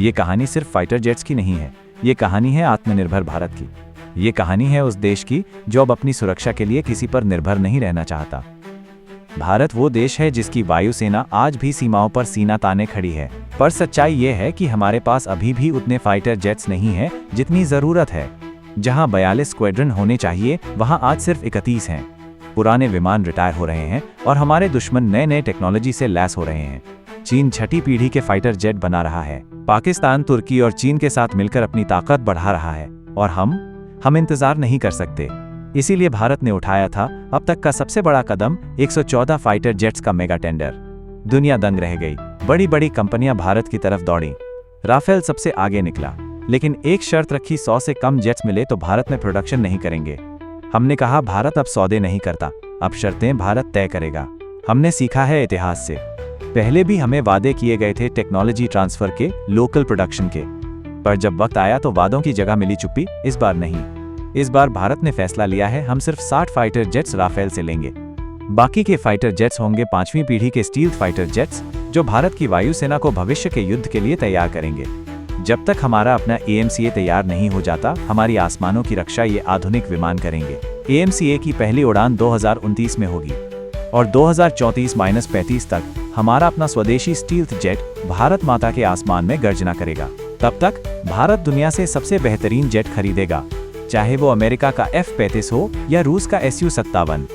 ये कहानी सिर्फ फाइटर जेट्स की नहीं है, ये कहानी है आत्मनिर्भर भारत की। ये कहानी है उस देश की जो अब अपनी सुरक्षा के लिए किसी पर निर्भर नहीं रहना चाहता। भारत वो देश है जिसकी वायुसेना आज भी सीमाओं पर सीना ताने खड़ी है, पर सच्चाई ये है कि हमारे पास अभी भी उतने फाइटर जेट्स नहीं हैं जितनी जरूरत है। जहां 42 स्क्वाड्रन होने चाहिए, वहां आज सिर्फ 31 हैं। पुराने विमान रिटायर हो रहे हैं और हमारे दुश्मन नए नए टेक्नोलॉजी से लैस हो रहे हैं। चीन छठी पीढ़ी के फाइटर जेट बना रहा है। पाकिस्तान, तुर्की और चीन के साथ मिलकर अपनी ताकत बढ़ा रहा है और हम इंतजार नहीं कर सकते। इसीलिए भारत ने उठाया था अब तक का सबसे बड़ा कदम, 114 फाइटर जेट्स का मेगा टेंडर। दुनिया दंग रह गई। बड़ी बड़ी कंपनियां भारत की तरफ दौड़ी। राफेल सबसे आगे निकला, लेकिन एक शर्त रखी, 100 से कम जेट्स मिले तो भारत में प्रोडक्शन नहीं करेंगे। हमने कहा भारत अब सौदे नहीं करता, अब शर्तें भारत तय करेगा। हमने सीखा है इतिहास से। पहले भी हमें वादे किए गए थे टेक्नोलॉजी ट्रांसफर के, लोकल प्रोडक्शन के, पर जब वक्त आया तो वादों की जगह मिली चुप्पी। इस बार नहीं। इस बार भारत ने फैसला लिया है, हम सिर्फ 60 फाइटर जेट्स राफेल से लेंगे। बाकी के फाइटर जेट्स होंगे 5वीं पीढ़ी के स्टील्थ फाइटर जेट्स, जो भारत की वायुसेना को भविष्य के युद्ध के लिए तैयार करेंगे। जब तक हमारा अपना AMCA तैयार नहीं हो जाता, हमारी आसमानों की रक्षा ये आधुनिक विमान करेंगे। AMCA की पहली उड़ान 2029 में होगी और 2034-35 तक हमारा अपना स्वदेशी स्टील्थ जेट भारत माता के आसमान में गर्जना करेगा। तब तक भारत दुनिया से सबसे बेहतरीन जेट खरीदेगा, चाहे वो अमेरिका का F-35 हो या रूस का Su-57।